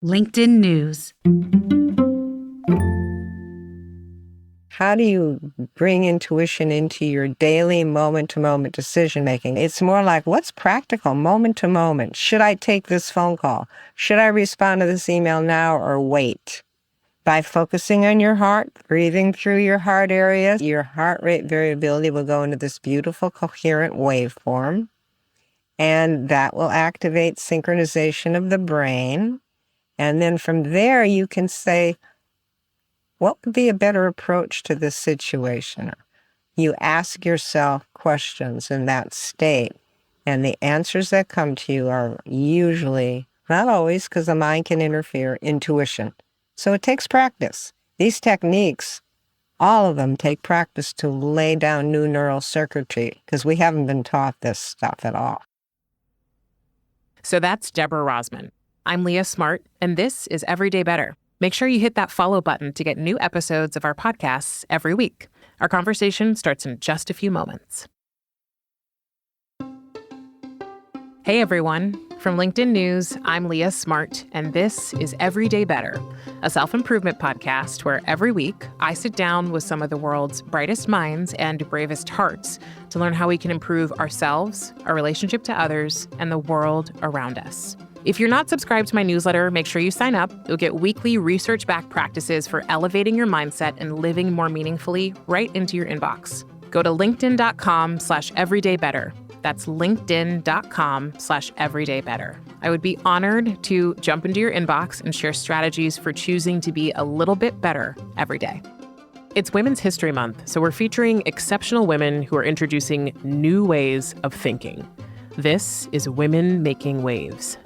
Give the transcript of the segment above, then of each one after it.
LinkedIn News. How do you bring intuition into your daily moment-to-moment decision-making? It's more like, what's practical, moment-to-moment? Should I take this phone call? Should I respond to this email now or wait? By focusing on your heart, breathing through your heart area, your heart rate variability will go into this beautiful, coherent waveform, and that will activate synchronization of the brain. And then from there, you can say, what would be a better approach to this situation? You ask yourself questions in that state, and the answers that come to you are usually, not always, because the mind can interfere, intuition. So it takes practice. These techniques, all of them take practice to lay down new neural circuitry, because we haven't been taught this stuff at all. So that's Deborah Rozman. I'm Leah Smart, and this is Everyday Better. Make sure you hit that follow button to get new episodes of our podcasts every week. Our conversation starts in just a few moments. Hey everyone. From LinkedIn News, I'm Leah Smart, and this is Everyday Better, a self-improvement podcast where every week I sit down with some of the world's brightest minds and bravest hearts to learn how we can improve ourselves, our relationship to others, and the world around us. If you're not subscribed to my newsletter, make sure you sign up. You'll get weekly research-backed practices for elevating your mindset and living more meaningfully right into your inbox. Go to linkedin.com/everydaybetter. That's linkedin.com/everydaybetter. I would be honored to jump into your inbox and share strategies for choosing to be a little bit better every day. It's Women's History Month, so we're featuring exceptional women who are introducing new ways of thinking. This is Women Making Waves.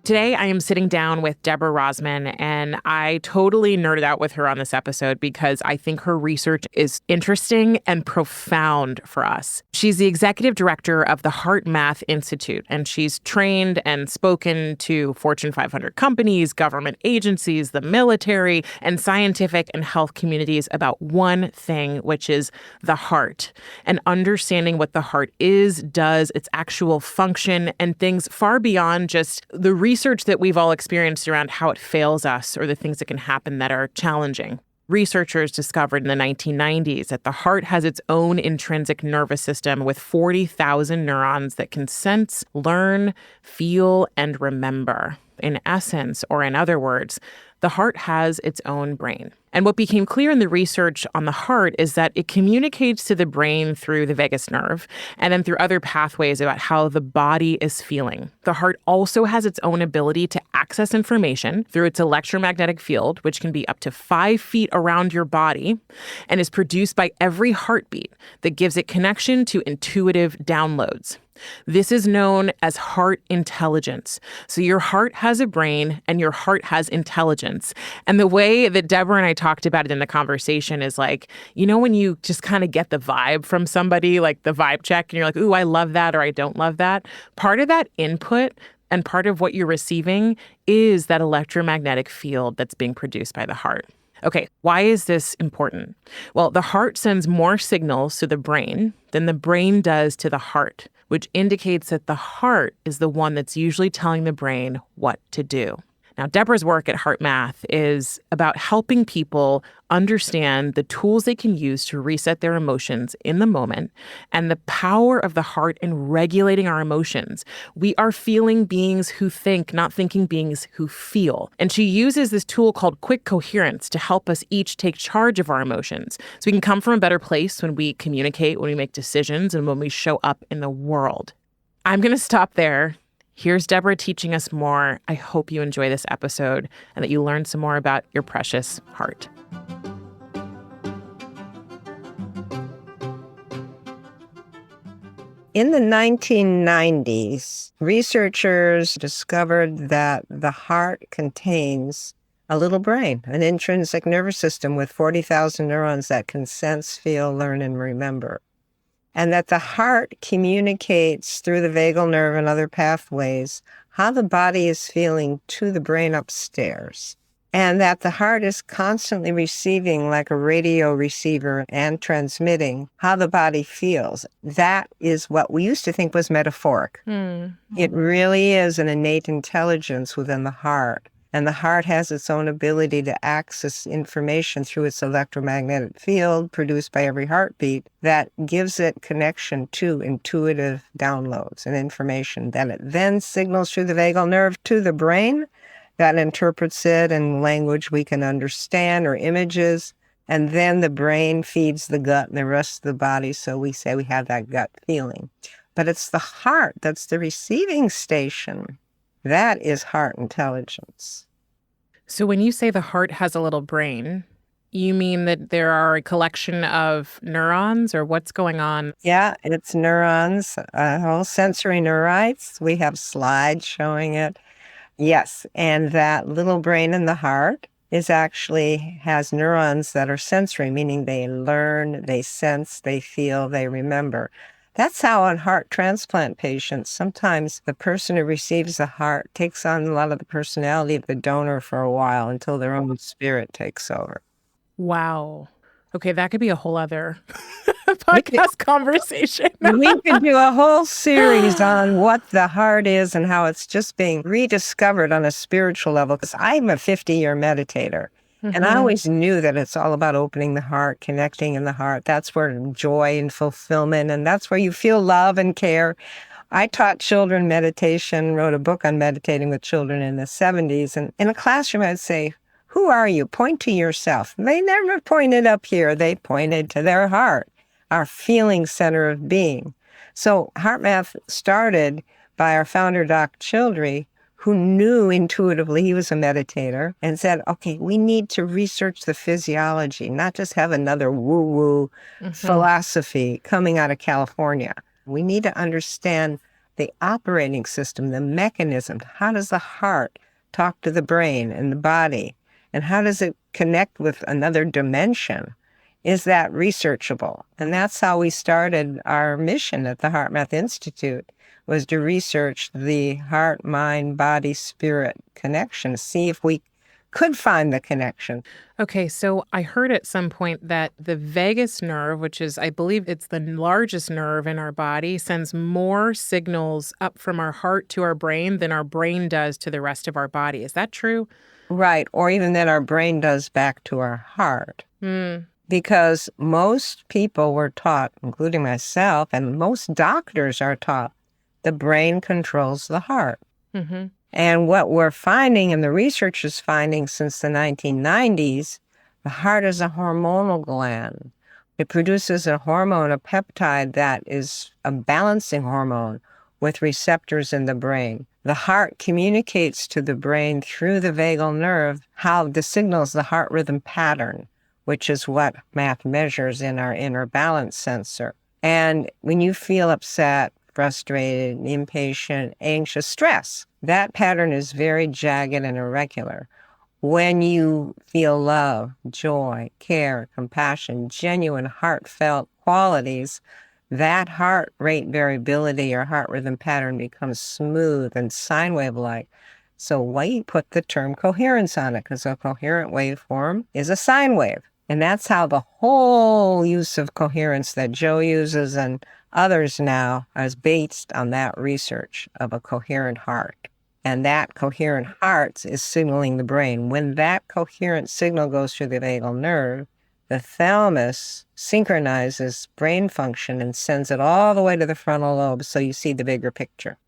Today, I am sitting down with Deborah Rozman, and I totally nerded out with her on this episode because I think her research is interesting and profound for us. She's the executive director of the HeartMath Institute, and she's trained and spoken to Fortune 500 companies, government agencies, the military, and scientific and health communities about one thing, which is the heart, and understanding what the heart is, does, its actual function, and things far beyond just the research that we've all experienced around how it fails us or the things that can happen that are challenging. Researchers discovered in the 1990s that the heart has its own intrinsic nervous system with 40,000 neurons that can sense, learn, feel, and remember. In essence, or in other words, the heart has its own brain. And what became clear in the research on the heart is that it communicates to the brain through the vagus nerve and then through other pathways about how the body is feeling. The heart also has its own ability to access information through its electromagnetic field, which can be up to 5 feet around your body and is produced by every heartbeat that gives it connection to intuitive downloads. This is known as heart intelligence. So your heart has a brain and your heart has intelligence. And the way that Deborah and I talked about it in the conversation is like, you know, when you just kind of get the vibe from somebody, like the vibe check, and you're like, ooh, I love that or I don't love that. Part of that input and part of what you're receiving is that electromagnetic field that's being produced by the heart. Okay, why is this important? Well, the heart sends more signals to the brain than the brain does to the heart, which indicates that the heart is the one that's usually telling the brain what to do. Now, Deborah's work at HeartMath is about helping people understand the tools they can use to reset their emotions in the moment and the power of the heart in regulating our emotions. We are feeling beings who think, not thinking beings who feel. And she uses this tool called quick coherence to help us each take charge of our emotions so we can come from a better place when we communicate, when we make decisions, and when we show up in the world. I'm going to stop there. Here's Deborah teaching us more. I hope you enjoy this episode and that you learn some more about your precious heart. In the 1990s, researchers discovered that the heart contains a little brain, an intrinsic nervous system with 40,000 neurons that can sense, feel, learn, and remember. And that the heart communicates through the vagal nerve and other pathways how the body is feeling to the brain upstairs. and that the heart is constantly receiving, like a radio receiver, and transmitting how the body feels. That is what we used to think was metaphoric. It really is an innate intelligence within the heart. And the heart has its own ability to access information through its electromagnetic field produced by every heartbeat that gives it connection to intuitive downloads and information that it then signals through the vagal nerve to the brain that interprets it in language we can understand or images. And then the brain feeds the gut and the rest of the body. So we say we have that gut feeling. But it's the heart that's the receiving station. That is heart intelligence. So when you say the heart has a little brain, you mean that there are a collection of neurons, or what's going on? Yeah, it's neurons, whole sensory neurites. We have slides showing it. Yes, and that little brain in the heart has neurons that are sensory, meaning they learn, they sense, they feel, they remember. That's how on heart transplant patients, sometimes the person who receives the heart takes on a lot of the personality of the donor for a while until their own spirit takes over. Wow. Okay, that could be a whole other podcast conversation. We could do a whole series on what the heart is and how it's just being rediscovered on a spiritual level. Because I'm a 50-year meditator. And I always knew that it's all about opening the heart, connecting in the heart. That's where joy and fulfillment, and that's where you feel love and care. I taught children meditation, wrote a book on meditating with children in the 70s. And in a classroom, I'd say, who are you? Point to yourself. They never pointed up here. They pointed to their heart, our feeling center of being. So HeartMath started by our founder, Doc Childry, who knew intuitively he was a meditator and said, okay, we need to research the physiology, not just have another woo-woo philosophy coming out of California. We need to understand the operating system, the mechanism. How does the heart talk to the brain and the body? And how does it connect with another dimension? Is that researchable? And that's how we started our mission at the HeartMath Institute, was to research the heart, mind, body, spirit connection, see if we could find the connection. Okay, so I heard at some point that the vagus nerve, which is, I believe it's the largest nerve in our body, sends more signals up from our heart to our brain than our brain does to the rest of our body. Is that true? Right, or even that our brain does back to our heart. Because most people were taught, including myself, and most doctors are taught, the brain controls the heart. And what we're finding, and the research is finding since the 1990s, the heart is a hormonal gland. It produces a hormone, a peptide that is a balancing hormone with receptors in the brain. The heart communicates to the brain through the vagal nerve how the signals the heart rhythm pattern, which is what math measures in our inner balance sensor. And when you feel upset, frustrated, impatient, anxious, stress, that pattern is very jagged and irregular. When you feel love, joy, care, compassion, genuine heartfelt qualities, that heart rate variability or heart rhythm pattern becomes smooth and sine wave-like. So we put the term coherence on it, because a coherent waveform is a sine wave. And that's how the whole use of coherence that Joe uses and others now is based on that research of a coherent heart. And that coherent heart is signaling the brain. When that coherent signal goes through the vagal nerve, the thalamus synchronizes brain function and sends it all the way to the frontal lobe, so you see the bigger picture.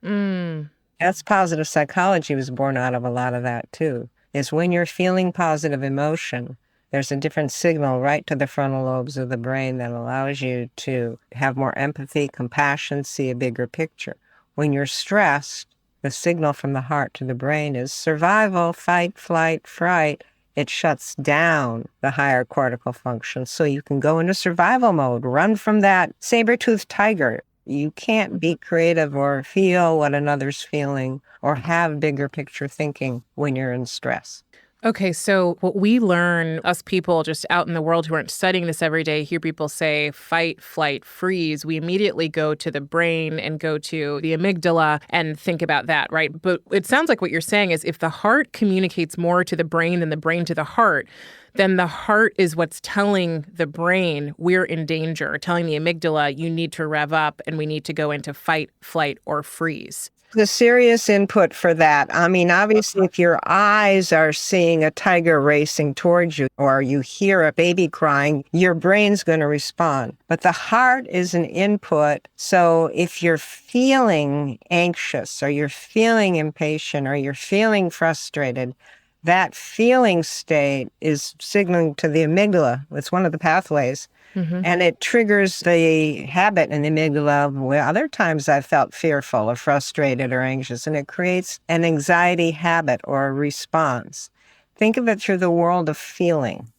That's positive psychology was born out of a lot of that too, is when you're feeling positive emotion, there's a different signal right to the frontal lobes of the brain that allows you to have more empathy, compassion, see a bigger picture. When you're stressed, the signal from the heart to the brain is survival, fight, flight, fright. It shuts down the higher cortical function so you can go into survival mode, run from that saber-toothed tiger. You can't be creative or feel what another's feeling or have bigger picture thinking when you're in stress. Okay, so what we learn, us people just out in the world who aren't studying this every day, hear people say fight, flight, freeze. We immediately go to the brain and go to the amygdala and think about that, right? But it sounds like what you're saying is if the heart communicates more to the brain than the brain to the heart, then the heart is what's telling the brain we're in danger, telling the amygdala you need to rev up and we need to go into fight, flight, or freeze. The serious input for that. I mean, obviously, if your eyes are seeing a tiger racing towards you or you hear a baby crying, your brain's going to respond. But the heart is an input. So if you're feeling anxious or you're feeling impatient or you're feeling frustrated, that feeling state is signaling to the amygdala. It's one of the pathways. And it triggers the habit in the amygdala. Well, other times I've felt fearful or frustrated or anxious, and it creates an anxiety habit or a response. Think of it through the world of feeling,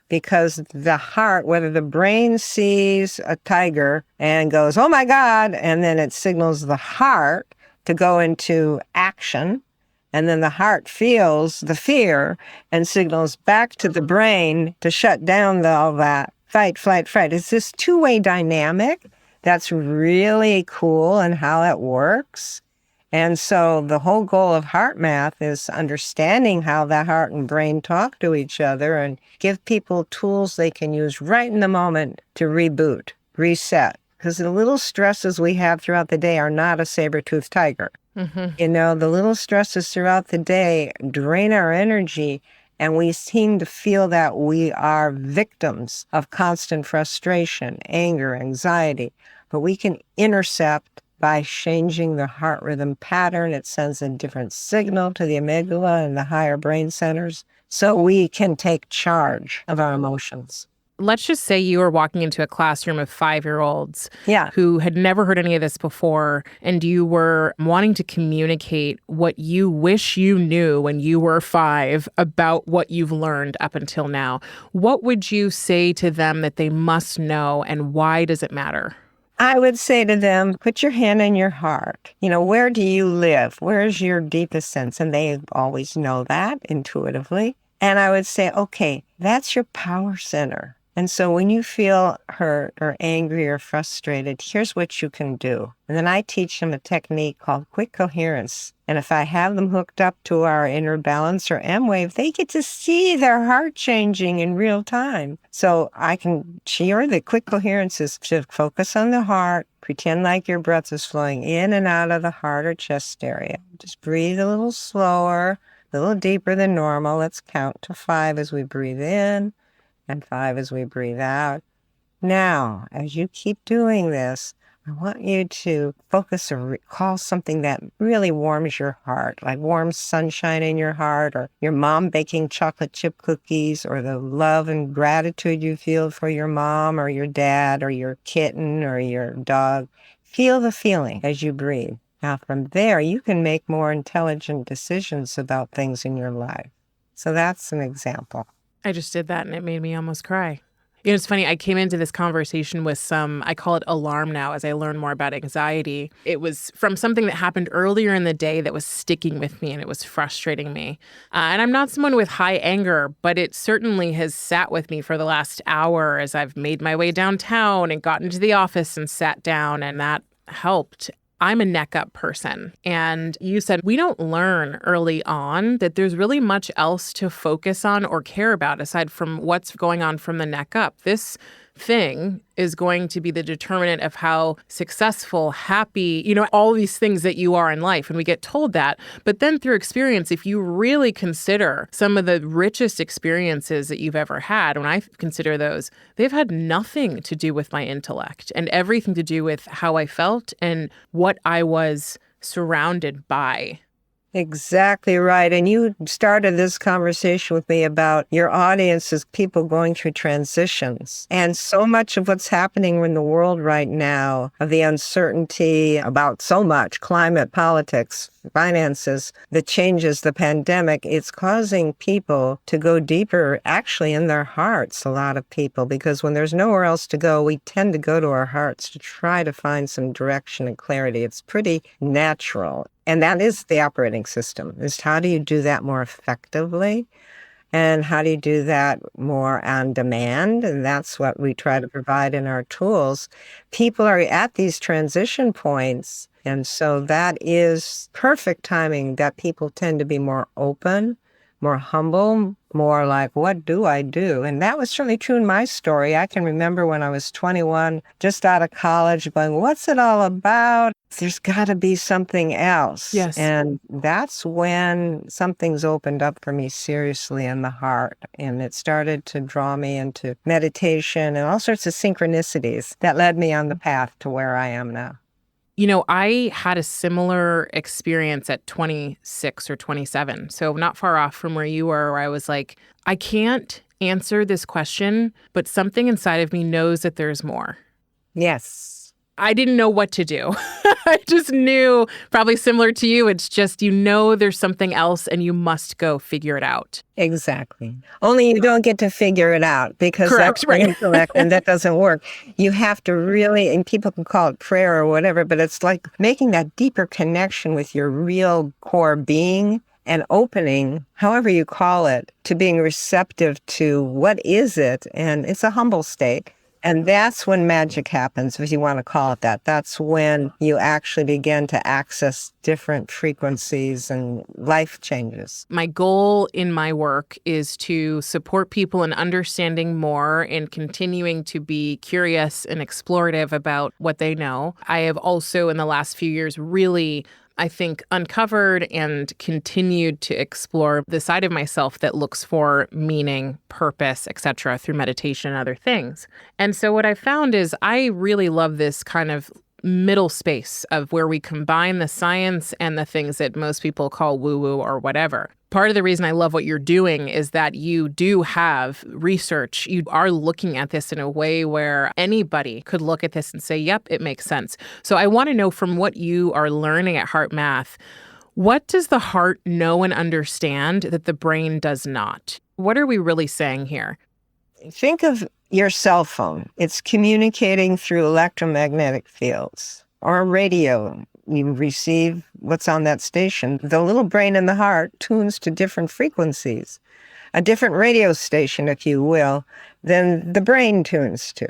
because the heart, whether the brain sees a tiger and goes, oh my God, and then it signals the heart to go into action, and then the heart feels the fear and signals back to the brain to shut down all that. Fight, flight, fright. It's this two-way dynamic that's really cool in how it works. And so the whole goal of HeartMath is understanding how the heart and brain talk to each other and give people tools they can use right in the moment to reboot, reset. Because the little stresses we have throughout the day are not a saber-toothed tiger. You know, the little stresses throughout the day drain our energy, and we seem to feel that we are victims of constant frustration, anger, anxiety. But we can intercept by changing the heart rhythm pattern. It sends a different signal to the amygdala and the higher brain centers, so we can take charge of our emotions. Let's just say you were walking into a classroom of 5-year-olds Yeah. who had never heard any of this before, and you were wanting to communicate what you wish you knew when you were 5 about what you've learned up until now. What would you say to them that they must know, and why does it matter? I would say to them, put your hand in your heart. You know, where do you live? Where's your deepest sense? And they always know that intuitively. And I would say, okay, that's your power center. And so when you feel hurt or angry or frustrated, here's what you can do. And then I teach them a technique called quick coherence. And if I have them hooked up to our inner balance or M-wave, they get to see their heart changing in real time. So I can share the quick coherence is to focus on the heart, pretend like your breath is flowing in and out of the heart or chest area. Just breathe a little slower, a little deeper than normal. Let's count to 5 as we breathe in. And 5 as we breathe out. Now, as you keep doing this, I want you to focus or recall something that really warms your heart, like warm sunshine in your heart, or your mom baking chocolate chip cookies, or the love and gratitude you feel for your mom or your dad or your kitten or your dog. Feel the feeling as you breathe. Now, from there, you can make more intelligent decisions about things in your life. So that's an example. I just did that and it made me almost cry. You know, it's funny. I came into this conversation with I call it alarm now as I learn more about anxiety. It was from something that happened earlier in the day that was sticking with me and it was frustrating me. And I'm not someone with high anger, but it certainly has sat with me for the last hour as I've made my way downtown and gotten to the office and sat down, and that helped. I'm a neck up person. And you said we don't learn early on that there's really much else to focus on or care about aside from what's going on from the neck up. This thing is going to be the determinant of how successful, happy, you know, all these things that you are in life. And we get told that. But then through experience, if you really consider some of the richest experiences that you've ever had, when I consider those, they've had nothing to do with my intellect and everything to do with how I felt and what I was surrounded by. Exactly right. And you started this conversation with me about your audience is people going through transitions. And so much of what's happening in the world right now, of the uncertainty about so much, climate, politics, finances, the changes, the pandemic, it's causing people to go deeper actually in their hearts, a lot of people, because when there's nowhere else to go, we tend to go to our hearts to try to find some direction and clarity. It's pretty natural. And that is the operating system, is how do you do that more effectively? And how do you do that more on demand? And that's what we try to provide in our tools. People are at these transition points. And so that is perfect timing that people tend to be more open, more humble, more like, what do I do? And that was certainly true in my story. I can remember when I was 21, just out of college, going, what's it all about? There's got to be something else. Yes. And that's when something's opened up for me seriously in the heart. And it started to draw me into meditation and all sorts of synchronicities that led me on the path to where I am now. You know, I had a similar experience at 26 or 27, so not far off from where you were, where I was like, I can't answer this question, but something inside of me knows that there's more. Yes. I didn't know what to do. I just knew, probably similar to you, it's just, there's something else and you must go figure it out. Exactly. Only you don't get to figure it out because Correct, that's right. the intellect and that doesn't work. You have to really, and people can call it prayer or whatever, but it's like making that deeper connection with your real core being and opening, however you call it, to being receptive to what is it. And it's a humble state. And that's when magic happens, if you want to call it that. That's when you actually begin to access different frequencies and life changes. My goal in my work is to support people in understanding more and continuing to be curious and explorative about what they know. I have also, in the last few years, really, I think, uncovered and continued to explore the side of myself that looks for meaning, purpose, etc., through meditation and other things. And so what I found is I really love this kind of middle space of where we combine the science and the things that most people call woo-woo or whatever. Part of the reason I love what you're doing is that you do have research. You are looking at this in a way where anybody could look at this and say, yep, it makes sense. So I want to know, from what you are learning at HeartMath, what does the heart know and understand that the brain does not? What are we really saying here? Think of your cell phone. It's communicating through electromagnetic fields or a radio. You receive what's on that station. The little brain in the heart tunes to different frequencies, a different radio station, if you will, than the brain tunes to.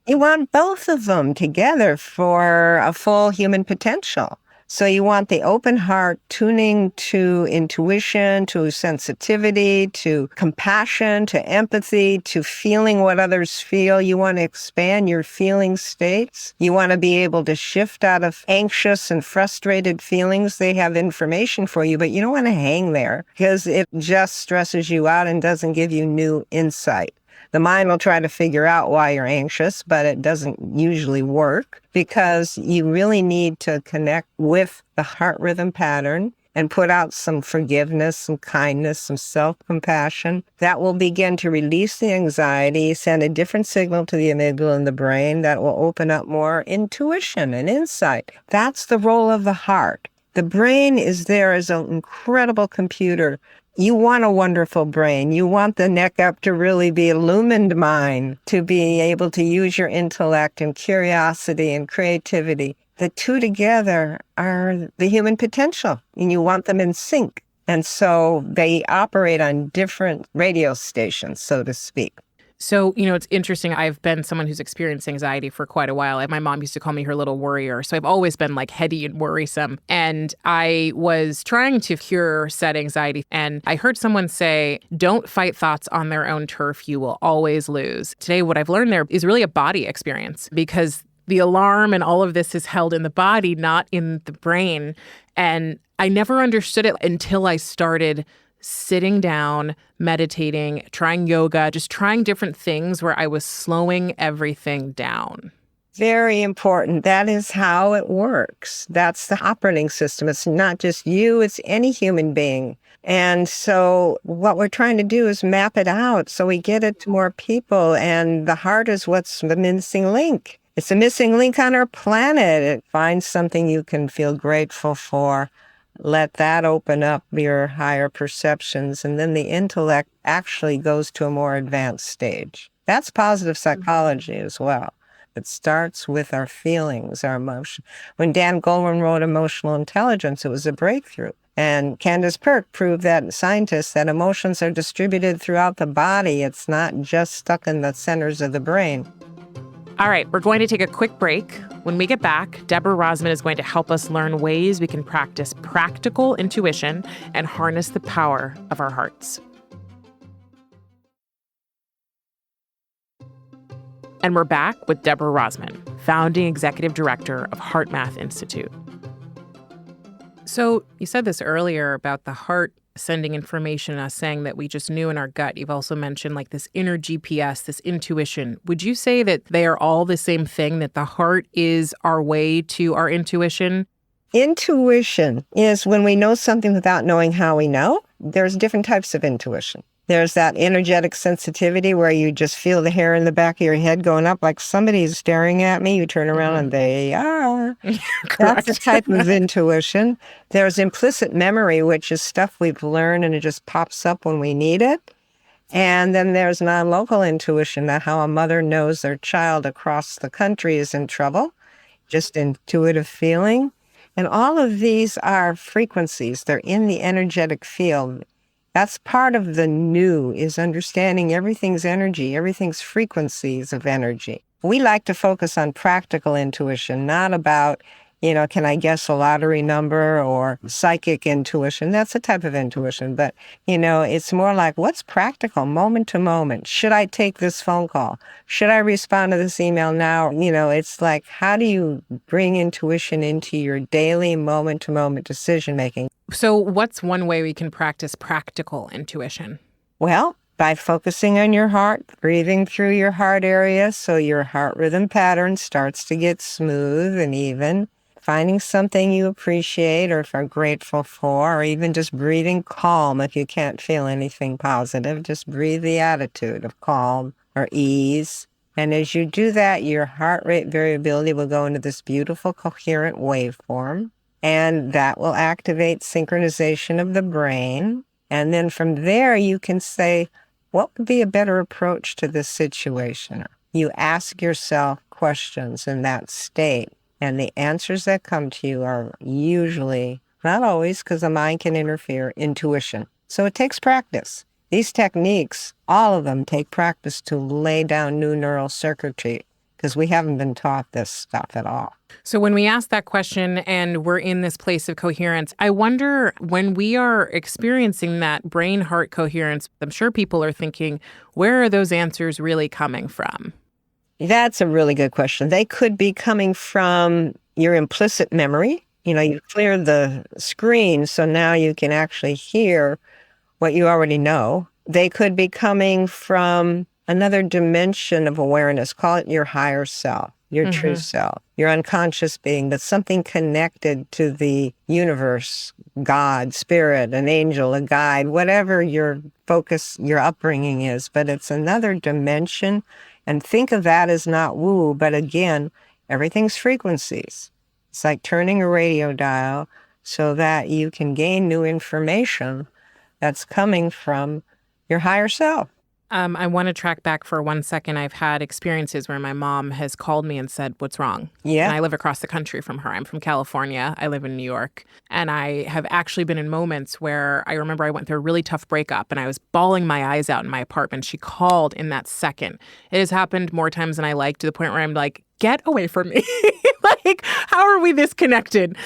You want both of them together for a full human potential. So you want the open heart tuning to intuition, to sensitivity, to compassion, to empathy, to feeling what others feel. You want to expand your feeling states. You want to be able to shift out of anxious and frustrated feelings. They have information for you, but you don't want to hang there because it just stresses you out and doesn't give you new insight. The mind will try to figure out why you're anxious, but it doesn't usually work because you really need to connect with the heart rhythm pattern and put out some forgiveness, some kindness, some self-compassion. That will begin to release the anxiety, send a different signal to the amygdala in the brain that will open up more intuition and insight. That's the role of the heart. The brain is there as an incredible computer. You want a wonderful brain. You want the neck up to really be illumined mind, to be able to use your intellect and curiosity and creativity. The two together are the human potential, and you want them in sync. And so they operate on different radio stations, so to speak. So, it's interesting. I've been someone who's experienced anxiety for quite a while. My mom used to call me her little worrier. So I've always been like heady and worrisome. And I was trying to cure said anxiety. And I heard someone say, don't fight thoughts on their own turf. You will always lose. Today, what I've learned there is really a body experience, because the alarm and all of this is held in the body, not in the brain. And I never understood it until I started sitting down, meditating, trying yoga, just trying different things where I was slowing everything down. Very important. That is how it works. That's the operating system. It's not just you, it's any human being. And so what we're trying to do is map it out so we get it to more people. And the heart is what's the missing link. It's a missing link on our planet. It finds something you can feel grateful for. Let that open up your higher perceptions, and then the intellect actually goes to a more advanced stage. That's positive psychology as well. It starts with our feelings, our emotion. When Dan Goleman wrote Emotional Intelligence, it was a breakthrough And Candace Pert proved that scientists that emotions are distributed throughout the body. It's not just stuck in the centers of the brain. All right, we're going to take a quick break. When we get back, Deborah Rozman is going to help us learn ways we can practice practical intuition and harness the power of our hearts. And we're back with Deborah Rozman, founding executive director of HeartMath Institute. So you said this earlier about the heart sending information, us saying that we just knew in our gut. You've also mentioned like this inner GPS, this intuition. Would you say that they are all the same thing, that the heart is our way to our intuition? Intuition is when we know something without knowing how we know. There's different types of intuition. There's that energetic sensitivity where you just feel the hair in the back of your head going up like somebody's staring at me. You turn around and they are. That's a type of intuition. There's implicit memory, which is stuff we've learned and it just pops up when we need it. And then there's non-local intuition, that how a mother knows their child across the country is in trouble, just intuitive feeling. And all of these are frequencies. They're in the energetic field. That's part of the new, is understanding everything's energy, everything's frequencies of energy. We like to focus on practical intuition, not about, can I guess a lottery number or psychic intuition? That's a type of intuition. But, it's more like, what's practical, moment to moment? Should I take this phone call? Should I respond to this email now? It's like, how do you bring intuition into your daily moment to moment decision making? So what's one way we can practice practical intuition? Well, by focusing on your heart, breathing through your heart area so your heart rhythm pattern starts to get smooth and even, finding something you appreciate or are grateful for, or even just breathing calm. If you can't feel anything positive, just breathe the attitude of calm or ease. And as you do that, your heart rate variability will go into this beautiful coherent waveform. And that will activate synchronization of the brain. And then from there, you can say, what would be a better approach to this situation? You ask yourself questions in that state. And the answers that come to you are usually, not always, because the mind can interfere, intuition. So it takes practice. These techniques, all of them take practice to lay down new neural circuitry, because we haven't been taught this stuff at all. So when we ask that question and we're in this place of coherence, I wonder when we are experiencing that brain-heart coherence, I'm sure people are thinking, where are those answers really coming from? That's a really good question. They could be coming from your implicit memory. You cleared the screen, so now you can actually hear what you already know. They could be coming from another dimension of awareness. Call it your higher self, your true self, your unconscious being, but something connected to the universe, God, spirit, an angel, a guide, whatever your focus, your upbringing is. But it's another dimension. And think of that as not woo, but again, everything's frequencies. It's like turning a radio dial so that you can gain new information that's coming from your higher self. I want to track back for 1 second. I've had experiences where my mom has called me and said, what's wrong? Yeah. And I live across the country from her. I'm from California. I live in New York. And I have actually been in moments where I remember I went through a really tough breakup and I was bawling my eyes out in my apartment. She called in that second. It has happened more times than I like, to the point where I'm like, get away from me. Like, how are we this connected?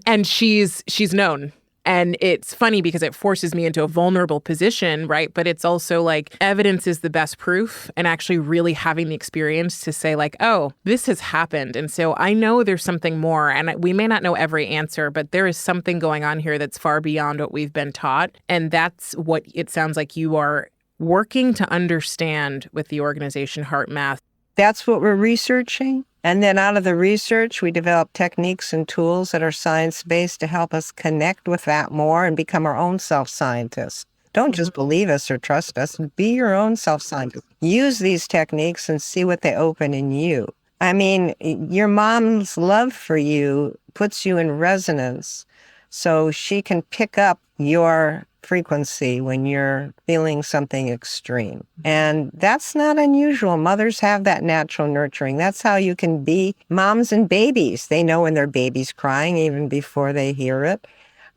And she's known. And it's funny because it forces me into a vulnerable position, right? But it's also like evidence is the best proof, and actually really having the experience to say like, oh, this has happened. And so I know there's something more, and we may not know every answer, but there is something going on here that's far beyond what we've been taught. And that's what it sounds like you are working to understand with the organization HeartMath. That's what we're researching. And then out of the research, we develop techniques and tools that are science-based to help us connect with that more and become our own self-scientists. Don't just believe us or trust us. Be your own self-scientist. Use these techniques and see what they open in you. I mean, your mom's love for you puts you in resonance, so she can pick up your frequency when you're feeling something extreme. And that's not unusual. Mothers have that natural nurturing. That's how you can be moms and babies. They know when their baby's crying even before they hear it.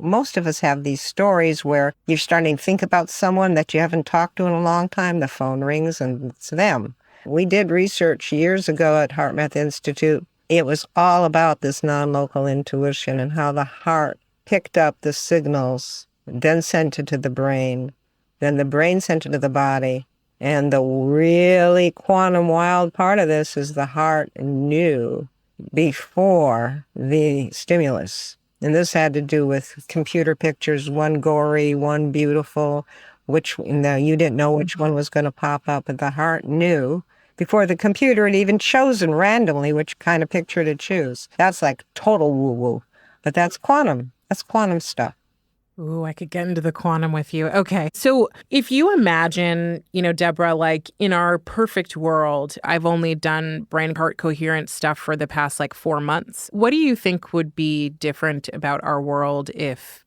Most of us have these stories where you're starting to think about someone that you haven't talked to in a long time. The phone rings and it's them. We did research years ago at HeartMath Institute. It was all about this non-local intuition and how the heart picked up the signals, then sent it to the brain, then the brain sent it to the body. And the really quantum wild part of this is the heart knew before the stimulus. And this had to do with computer pictures, one gory, one beautiful, which you didn't know which one was going to pop up, but the heart knew before the computer had even chosen randomly which kind of picture to choose. That's like total woo-woo. But that's quantum. That's quantum stuff. Ooh, I could get into the quantum with you. Okay. So if you imagine, Deborah, like in our perfect world, I've only done brain heart coherence stuff for the past 4 months. What do you think would be different about our world if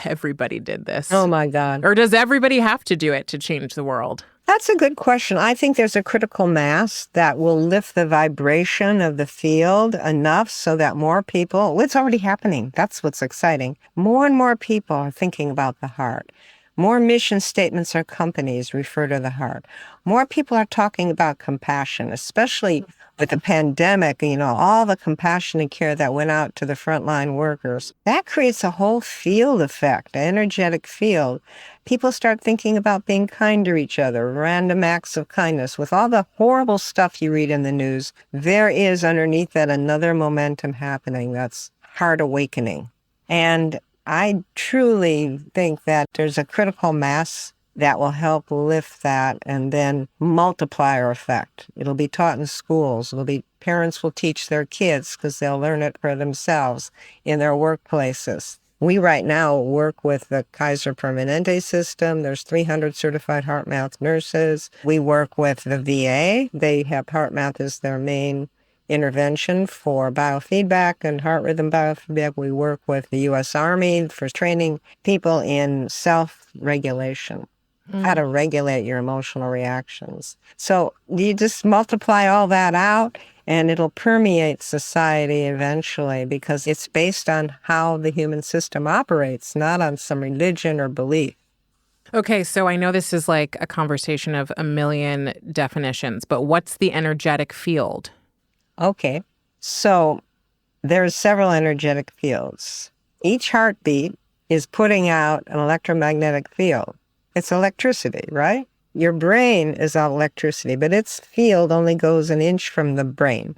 everybody did this? Oh, my God. Or does everybody have to do it to change the world? That's a good question. I think there's a critical mass that will lift the vibration of the field enough so that more people, it's already happening. That's what's exciting. More and more people are thinking about the heart. More mission statements or companies refer to the heart. More people are talking about compassion, especially with the pandemic, all the compassion and care that went out to the frontline workers. That creates a whole field effect, an energetic field. People start thinking about being kind to each other, random acts of kindness. With all the horrible stuff you read in the news, there is underneath that another momentum happening that's heart awakening. And I truly think that there's a critical mass that will help lift that, and then multiplier effect. It'll be taught in schools. Parents will teach their kids because they'll learn it for themselves in their workplaces. We right now work with the Kaiser Permanente system. There's 300 certified HeartMath nurses. We work with the VA. They have HeartMath as their main intervention for biofeedback and heart rhythm biofeedback. We work with the U.S. Army for training people in self-regulation, how to regulate your emotional reactions. So you just multiply all that out, and it'll permeate society eventually because it's based on how the human system operates, not on some religion or belief. Okay, so I know this is like a conversation of a million definitions, but what's the energetic field? Okay, so there's several energetic fields. Each heartbeat is putting out an electromagnetic field. It's electricity, right? Your brain is all electricity, but its field only goes an inch from the brain.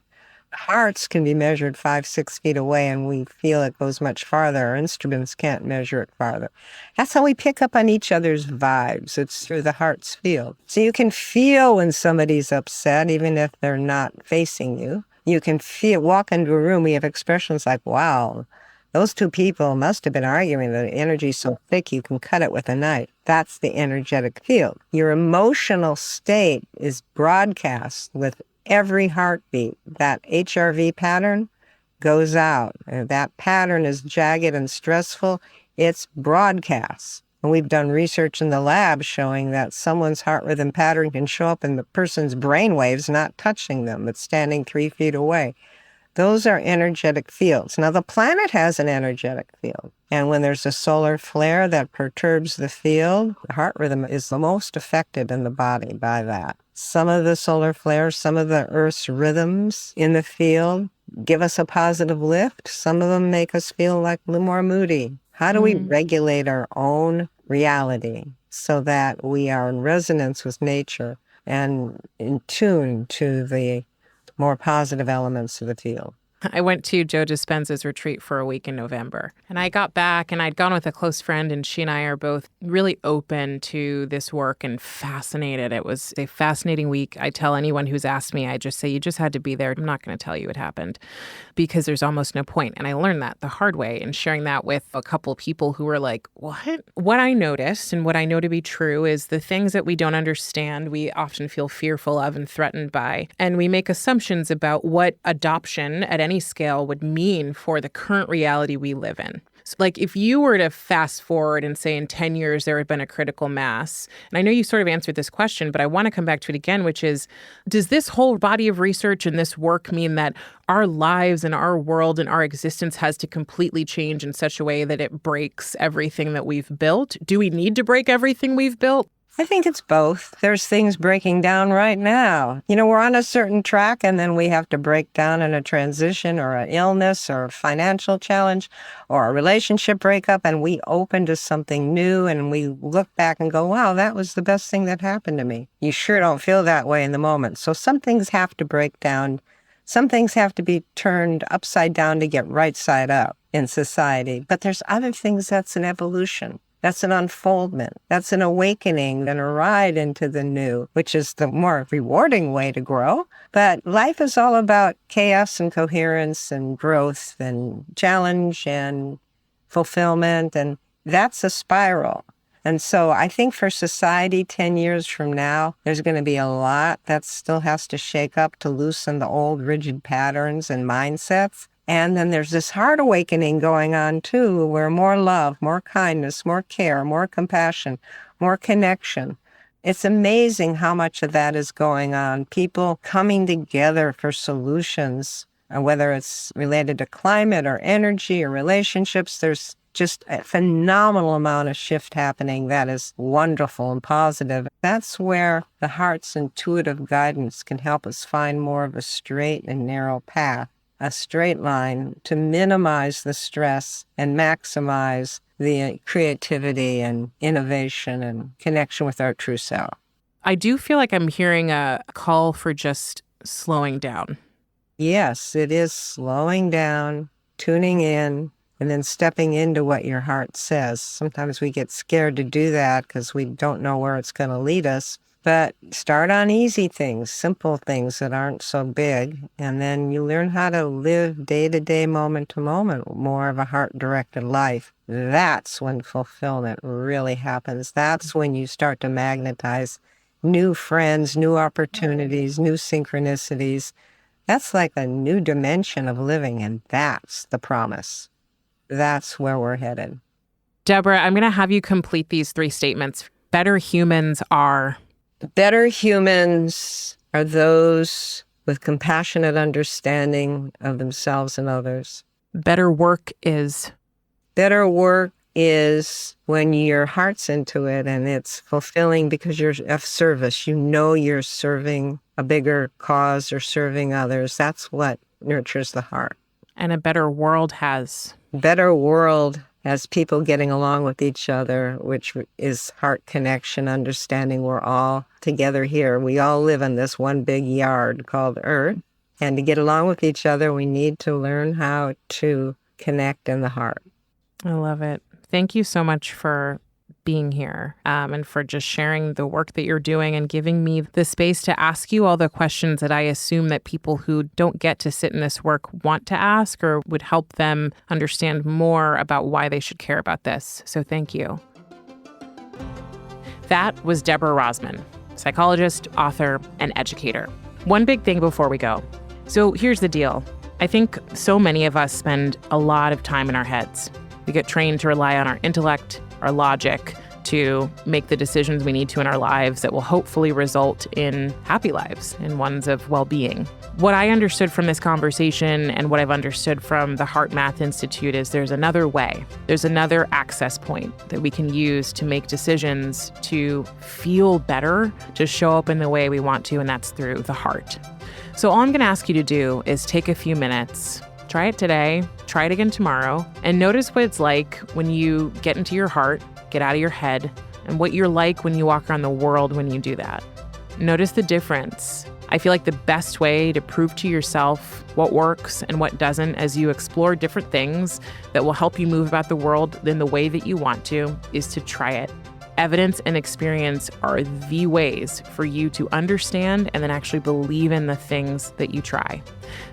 Hearts can be measured 5-6 feet away, and we feel it goes much farther. Our instruments can't measure it farther. That's how we pick up on each other's vibes. It's through the heart's field. So you can feel when somebody's upset, even if they're not facing you. You can walk into a room, we have expressions like, wow, those two people must have been arguing. The energy's so thick you can cut it with a knife. That's the energetic field. Your emotional state is broadcast with every heartbeat. That HRV pattern goes out. And that pattern is jagged and stressful. It's broadcast. And we've done research in the lab showing that someone's heart rhythm pattern can show up in the person's brain waves not touching them, but standing 3 feet away. Those are energetic fields. Now, the planet has an energetic field. And when there's a solar flare that perturbs the field, the heart rhythm is the most affected in the body by that. Some of the solar flares, some of the Earth's rhythms in the field give us a positive lift. Some of them make us feel like a little more moody. How do we regulate our own reality so that we are in resonance with nature and in tune to the more positive elements of the field? I went to Joe Dispenza's retreat for a week in November, and I got back and I'd gone with a close friend, and she and I are both really open to this work and fascinated. It was a fascinating week. I tell anyone who's asked me, I just say, you just had to be there. I'm not going to tell you what happened because there's almost no point. And I learned that the hard way, and sharing that with a couple people who were like, what? What I noticed and what I know to be true is the things that we don't understand, we often feel fearful of and threatened by. And we make assumptions about what adoption at any scale would mean for the current reality we live in. Like if you were to fast forward and say in 10 years there had been a critical mass, and I know you sort of answered this question, but I want to come back to it again, which is, does this whole body of research and this work mean that our lives and our world and our existence has to completely change in such a way that it breaks everything that we've built? Do we need to break everything we've built? I think it's both. There's things breaking down right now. We're on a certain track and then we have to break down in a transition or an illness or a financial challenge or a relationship breakup, and we open to something new and we look back and go, wow, that was the best thing that happened to me. You sure don't feel that way in the moment. So some things have to break down. Some things have to be turned upside down to get right side up in society. But there's other things that's an evolution. That's an unfoldment. That's an awakening and a ride into the new, which is the more rewarding way to grow. But life is all about chaos and coherence and growth and challenge and fulfillment. And that's a spiral. And so I think for society 10 years from now, there's going to be a lot that still has to shake up to loosen the old rigid patterns and mindsets. And then there's this heart awakening going on, too, where more love, more kindness, more care, more compassion, more connection. It's amazing how much of that is going on. People coming together for solutions, whether it's related to climate or energy or relationships. There's just a phenomenal amount of shift happening that is wonderful and positive. That's where the heart's intuitive guidance can help us find more of a straight and narrow path. A straight line to minimize the stress and maximize the creativity and innovation and connection with our true self. I do feel like I'm hearing a call for just slowing down. Yes, it is slowing down, tuning in, and then stepping into what your heart says. Sometimes we get scared to do that because we don't know where it's going to lead us. But start on easy things, simple things that aren't so big, and then you learn how to live day-to-day, moment-to-moment, more of a heart-directed life. That's when fulfillment really happens. That's when you start to magnetize new friends, new opportunities, new synchronicities. That's like a new dimension of living, and that's the promise. That's where we're headed. Deborah, I'm going to have you complete these 3 statements. Better humans are... Better humans are those with compassionate understanding of themselves and others. Better work is... Better work is when your heart's into it and it's fulfilling because you're of service. You're serving a bigger cause or serving others. That's what nurtures the heart. And a better world has... Better world as people getting along with each other, which is heart connection, understanding we're all together here. We all live in this one big yard called Earth. And to get along with each other, we need to learn how to connect in the heart. I love it. Thank you so much for being here and for just sharing the work that you're doing and giving me the space to ask you all the questions that I assume that people who don't get to sit in this work want to ask or would help them understand more about why they should care about this. So thank you. That was Deborah Rozman, psychologist, author, and educator. One big thing before we go. So here's the deal. I think so many of us spend a lot of time in our heads. We get trained to rely on our intellect, our logic, to make the decisions we need to in our lives that will hopefully result in happy lives and ones of well-being. What I understood from this conversation and what I've understood from the HeartMath Institute is there's another way. There's another access point that we can use to make decisions to feel better, to show up in the way we want to, and that's through the heart. So all I'm going to ask you to do is take a few minutes. Try it today, try it again tomorrow, and notice what it's like when you get into your heart, get out of your head, and what you're like when you walk around the world when you do that. Notice the difference. I feel like the best way to prove to yourself what works and what doesn't as you explore different things that will help you move about the world in the way that you want to is to try it. Evidence and experience are the ways for you to understand and then actually believe in the things that you try.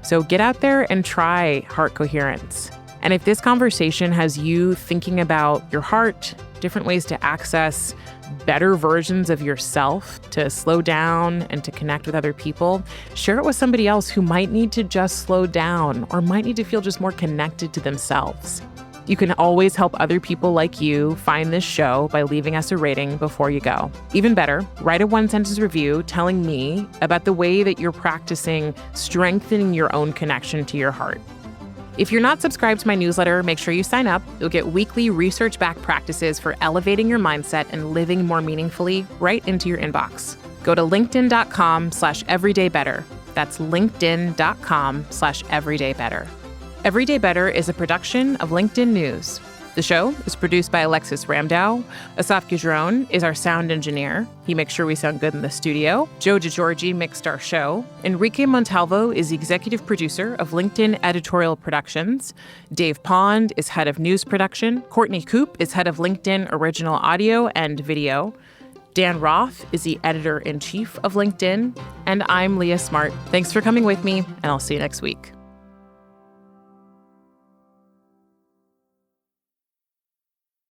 So get out there and try heart coherence. And if this conversation has you thinking about your heart, different ways to access better versions of yourself, to slow down and to connect with other people, share it with somebody else who might need to just slow down or might need to feel just more connected to themselves. You can always help other people like you find this show by leaving us a rating before you go. Even better, write a one-sentence review telling me about the way that you're practicing strengthening your own connection to your heart. If you're not subscribed to my newsletter, make sure you sign up. You'll get weekly research-backed practices for elevating your mindset and living more meaningfully right into your inbox. Go to linkedin.com/everydaybetter. That's linkedin.com/everydaybetter. Everyday Better is a production of LinkedIn News. The show is produced by Alexis Ramdow. Asaf Gidron is our sound engineer. He makes sure we sound good in the studio. Joe DeGiorgi mixed our show. Enrique Montalvo is the executive producer of LinkedIn Editorial Productions. Dave Pond is head of news production. Courtney Koop is head of LinkedIn Original Audio and Video. Dan Roth is the editor-in-chief of LinkedIn. And I'm Leah Smart. Thanks for coming with me, and I'll see you next week.